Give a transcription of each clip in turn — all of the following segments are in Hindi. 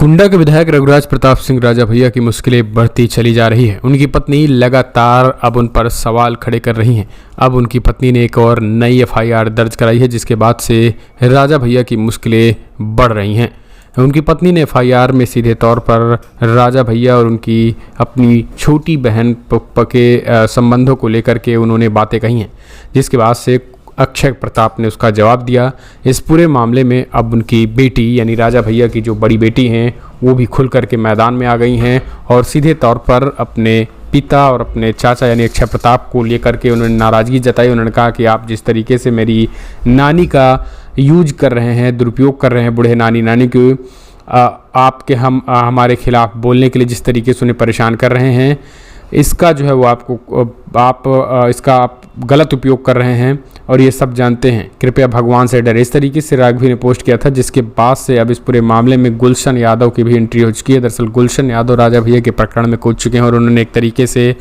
कुंडा के विधायक रघुराज प्रताप सिंह राजा भैया की मुश्किलें बढ़ती चली जा रही है। उनकी पत्नी लगातार अब उन पर सवाल खड़े कर रही हैं। अब उनकी पत्नी ने एक और नई एफआईआर दर्ज कराई है, जिसके बाद से राजा भैया की मुश्किलें बढ़ रही हैं। उनकी पत्नी ने एफआईआर में सीधे तौर पर राजा भैया और उनकी अपनी छोटी बहन के संबंधों को लेकर के उन्होंने बातें कही हैं, जिसके बाद से अक्षय प्रताप ने उसका जवाब दिया। इस पूरे मामले में अब उनकी बेटी यानी राजा भैया की जो बड़ी बेटी हैं वो भी खुल करके मैदान में आ गई हैं और सीधे तौर पर अपने पिता और अपने चाचा यानी अक्षय प्रताप को लेकर के उन्होंने नाराज़गी जताई। उन्होंने कहा कि आप जिस तरीके से मेरी नानी का यूज कर रहे हैं, दुरुपयोग कर रहे हैं, बूढ़े नानी को आपके हमारे खिलाफ बोलने के लिए जिस तरीके से उन्हें परेशान कर रहे हैं, इसका जो है वो इसका आप गलत उपयोग कर रहे हैं और ये सब जानते हैं, कृपया भगवान से डरे। इस तरीके से राघवी ने पोस्ट किया था, जिसके बाद से अब इस पूरे मामले में गुलशन यादव की भी एंट्री हो चुकी है। दरअसल गुलशन यादव राजा भैया के प्रकरण में कूद चुके हैं और उन्होंने एक तरीके से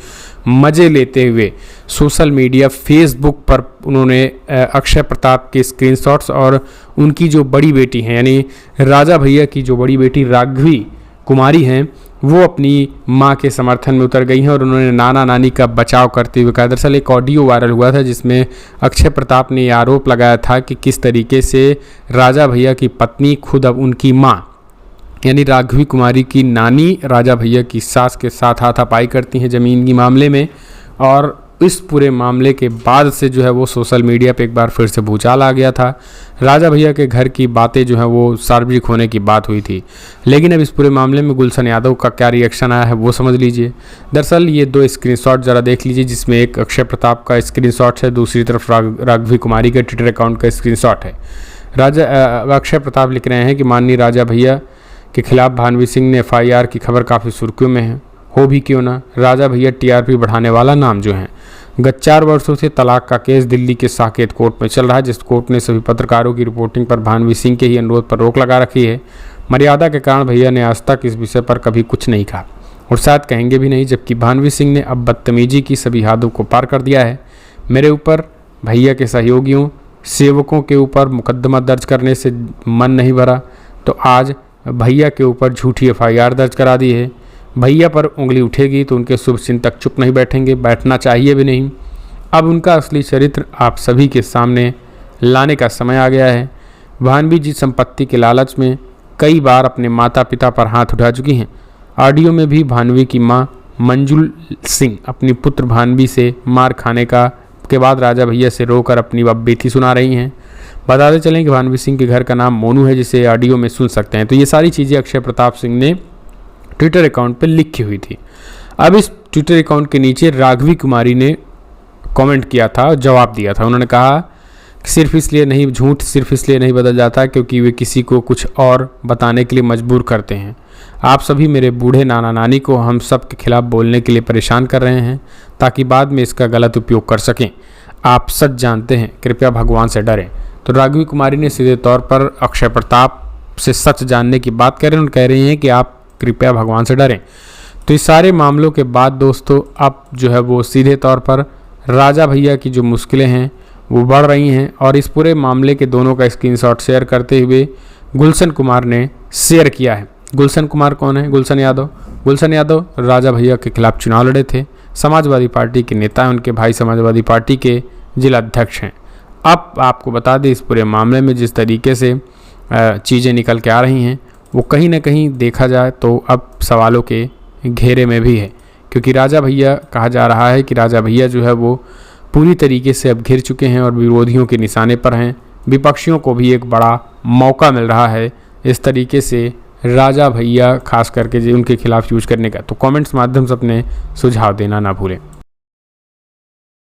मज़े लेते हुए सोशल मीडिया फेसबुक पर उन्होंने अक्षय प्रताप के स्क्रीनशॉट्स और उनकी जो बड़ी बेटी हैं यानी राजा भैया की जो बड़ी बेटी राघवी कुमारी हैं वो अपनी मां के समर्थन में उतर गई हैं और उन्होंने नाना नानी का बचाव करते हुए कहा। दरअसल एक ऑडियो वायरल हुआ था जिसमें अक्षय प्रताप ने आरोप लगाया था कि किस तरीके से राजा भैया की पत्नी खुद अब उनकी मां यानी राघवी कुमारी की नानी राजा भैया की सास के साथ हाथापाई करती हैं ज़मीन की मामले में। और इस पूरे मामले के बाद से जो है वो सोशल मीडिया पे एक बार फिर से भूचाल आ गया था। राजा भैया के घर की बातें जो है वो सार्वजनिक होने की बात हुई थी, लेकिन अब इस पूरे मामले में गुलशन यादव का क्या रिएक्शन आया है वो समझ लीजिए। दरअसल ये दो स्क्रीनशॉट ज़रा देख लीजिए, जिसमें एक अक्षय प्रताप का स्क्रीनशॉट है, दूसरी तरफ राघवी कुमारी के ट्विटर अकाउंट का स्क्रीनशॉट है। अक्षय प्रताप लिख रहे हैं कि माननीय राजा भैया के खिलाफ भानवी सिंह ने एफआईआर की खबर काफ़ी सुर्खियों में है, हो भी क्यों ना। राजा भैया टीआरपी बढ़ाने वाला नाम जो है। गत 4 वर्षों से तलाक का केस दिल्ली के साकेत कोर्ट में चल रहा है, जिस कोर्ट ने सभी पत्रकारों की रिपोर्टिंग पर भानवी सिंह के ही अनुरोध पर रोक लगा रखी है। मर्यादा के कारण भैया ने आज तक इस विषय पर कभी कुछ नहीं कहा और शायद कहेंगे भी नहीं, जबकि भानवी सिंह ने अब बदतमीजी की सभी हदों को पार कर दिया है। मेरे ऊपर, भैया के सहयोगियों, सेवकों के ऊपर मुकदमा दर्ज करने से मन नहीं भरा तो आज भैया के ऊपर झूठी एफआईआर दर्ज करा दी है। भैया पर उंगली उठेगी तो उनके शुभचिंतक चुप नहीं बैठेंगे, बैठना चाहिए भी नहीं। अब उनका असली चरित्र आप सभी के सामने लाने का समय आ गया है। भानवी जी संपत्ति के लालच में कई बार अपने माता पिता पर हाथ उठा चुकी हैं। ऑडियो में भी भानवी की मां मंजुल सिंह अपनी पुत्र भानवी से मार खाने के बाद राजा भैया से रोकर अपनी बेटी सुना रही हैं। बताते चलें कि भानवी सिंह के घर का नाम मोनू है, जिसे ऑडियो में सुन सकते हैं। तो ये सारी चीज़ें अक्षय प्रताप सिंह ने ट्विटर अकाउंट पर लिखी हुई थी। अब इस ट्विटर अकाउंट के नीचे राघवी कुमारी ने कमेंट किया था और जवाब दिया था। उन्होंने कहा कि झूठ सिर्फ इसलिए नहीं बदल जाता क्योंकि वे किसी को कुछ और बताने के लिए मजबूर करते हैं। आप सभी मेरे बूढ़े नाना नानी को हम सब के खिलाफ बोलने के लिए परेशान कर रहे हैं ताकि बाद में इसका गलत उपयोग कर सकें। आप सच जानते हैं, कृपया भगवान से डरें। तो राघवी कुमारी ने सीधे तौर पर अक्षय प्रताप से सच जानने की बात कर रहे हैं। कह रही हैं कि आप कृपया भगवान से डरें। तो इस सारे मामलों के बाद दोस्तों अब जो है वो सीधे तौर पर राजा भैया की जो मुश्किलें हैं वो बढ़ रही हैं और इस पूरे मामले के दोनों का स्क्रीनशॉट शेयर करते हुए गुलशन कुमार ने शेयर किया है। गुलशन कुमार कौन है? गुलशन यादव राजा भैया के खिलाफ चुनाव लड़े थे, समाजवादी पार्टी के नेता हैं, उनके भाई समाजवादी पार्टी के जिला अध्यक्ष हैं। अब आपको बता दें इस पूरे मामले में जिस तरीके से चीज़ें निकल के आ रही हैं वो कहीं ना कहीं देखा जाए तो अब सवालों के घेरे में भी है, क्योंकि राजा भैया कहा जा रहा है कि राजा भैया जो है वो पूरी तरीके से अब घिर चुके हैं और विरोधियों के निशाने पर हैं। विपक्षियों को भी एक बड़ा मौका मिल रहा है इस तरीके से राजा भैया खास करके जो उनके खिलाफ यूज करने का। तो कमेंट्स माध्यम से अपने सुझाव देना ना भूलें।